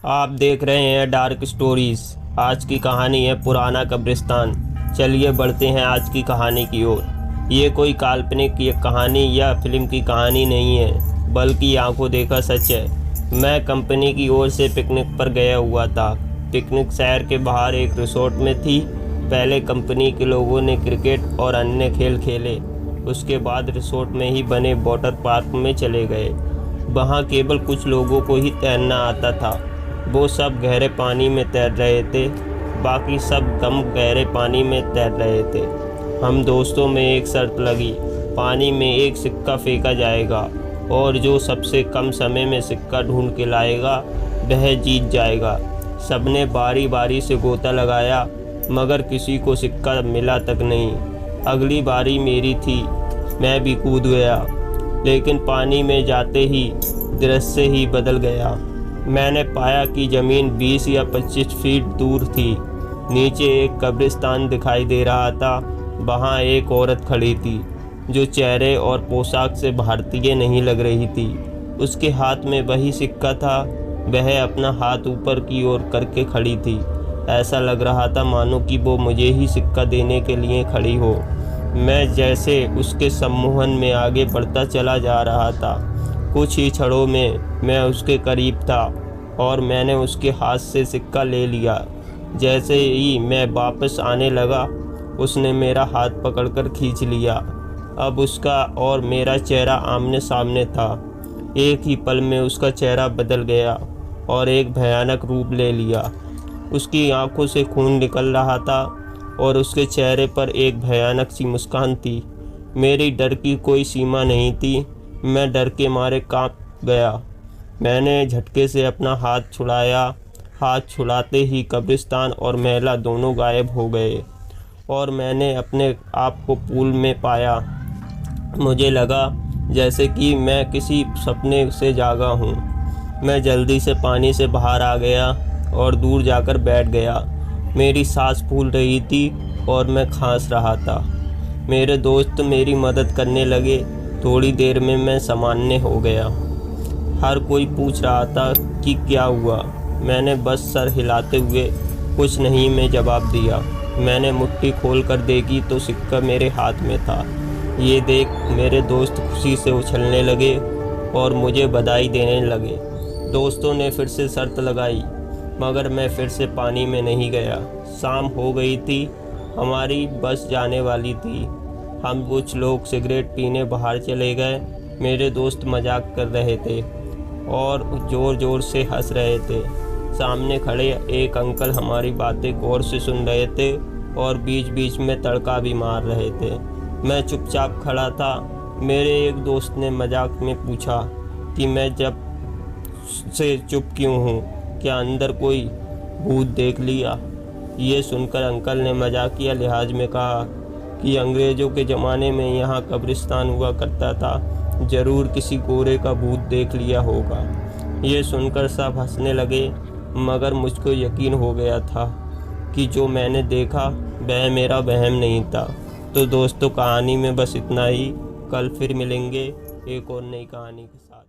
आप देख रहे हैं डार्क स्टोरीज। आज की कहानी है पुराना कब्रिस्तान। चलिए बढ़ते हैं आज की कहानी की ओर। ये कोई काल्पनिक कहानी या फिल्म की कहानी नहीं है, बल्कि आंखों देखा सच है। मैं कंपनी की ओर से पिकनिक पर गया हुआ था। पिकनिक शहर के बाहर एक रिसोर्ट में थी। पहले कंपनी के लोगों ने क्रिकेट और अन्य खेल खेले। उसके बाद रिसोर्ट में ही बने वाटर पार्क में चले गए। वहाँ केवल कुछ लोगों को ही तैरना आता था। वो सब गहरे पानी में तैर रहे थे, बाकी सब कम गहरे पानी में तैर रहे थे। हम दोस्तों में एक शर्त लगी, पानी में एक सिक्का फेंका जाएगा और जो सबसे कम समय में सिक्का ढूंढ के लाएगा वह जीत जाएगा। सबने बारी बारी से गोता लगाया, मगर किसी को सिक्का मिला तक नहीं। अगली बारी मेरी थी, मैं भी कूद गया, लेकिन पानी में जाते ही दृश्य ही बदल गया। मैंने पाया कि ज़मीन 20 या 25 फीट दूर थी। नीचे एक कब्रिस्तान दिखाई दे रहा था। वहाँ एक औरत खड़ी थी जो चेहरे और पोशाक से भारतीय नहीं लग रही थी। उसके हाथ में वही सिक्का था। वह अपना हाथ ऊपर की ओर करके खड़ी थी। ऐसा लग रहा था मानो कि वो मुझे ही सिक्का देने के लिए खड़ी हो। मैं जैसे उसके सम्मोहन में आगे बढ़ता चला जा रहा था। कुछ ही क्षणों में मैं उसके करीब था और मैंने उसके हाथ से सिक्का ले लिया। जैसे ही मैं वापस आने लगा, उसने मेरा हाथ पकड़कर खींच लिया। अब उसका और मेरा चेहरा आमने सामने था। एक ही पल में उसका चेहरा बदल गया और एक भयानक रूप ले लिया। उसकी आंखों से खून निकल रहा था और उसके चेहरे पर एक भयानक सी मुस्कान थी। मेरी डर की कोई सीमा नहीं थी। मैं डर के मारे कांप गया। मैंने झटके से अपना हाथ छुड़ाया। हाथ छुड़ाते ही कब्रिस्तान और महिला दोनों गायब हो गए और मैंने अपने आप को पूल में पाया। मुझे लगा जैसे कि मैं किसी सपने से जागा हूँ। मैं जल्दी से पानी से बाहर आ गया और दूर जाकर बैठ गया। मेरी सांस फूल रही थी और मैं खांस रहा था। मेरे दोस्त मेरी मदद करने लगे। थोड़ी देर में मैं सामान्य हो गया। हर कोई पूछ रहा था कि क्या हुआ। मैंने बस सर हिलाते हुए कुछ नहीं में जवाब दिया। मैंने मुट्ठी खोलकर देखी तो सिक्का मेरे हाथ में था। ये देख मेरे दोस्त खुशी से उछलने लगे और मुझे बधाई देने लगे। दोस्तों ने फिर से शर्त लगाई, मगर मैं फिर से पानी में नहीं गया। शाम हो गई थी। हमारी बस जाने वाली थी। हम कुछ लोग सिगरेट पीने बाहर चले गए। मेरे दोस्त मजाक कर रहे थे और ज़ोर ज़ोर से हंस रहे थे। सामने खड़े एक अंकल हमारी बातें गौर से सुन रहे थे और बीच बीच में तड़का भी मार रहे थे। मैं चुपचाप खड़ा था। मेरे एक दोस्त ने मजाक में पूछा कि मैं जब से चुप क्यों हूँ, क्या अंदर कोई भूत देख लिया। ये सुनकर अंकल ने मजाकिया लिहाज में कहा कि अंग्रेज़ों के ज़माने में यहाँ कब्रिस्तान हुआ करता था, ज़रूर किसी गोरे का भूत देख लिया होगा। ये सुनकर सब हंसने लगे, मगर मुझको यकीन हो गया था कि जो मैंने देखा वह मेरा वहम नहीं था। तो दोस्तों, कहानी में बस इतना ही। कल फिर मिलेंगे एक और नई कहानी के साथ।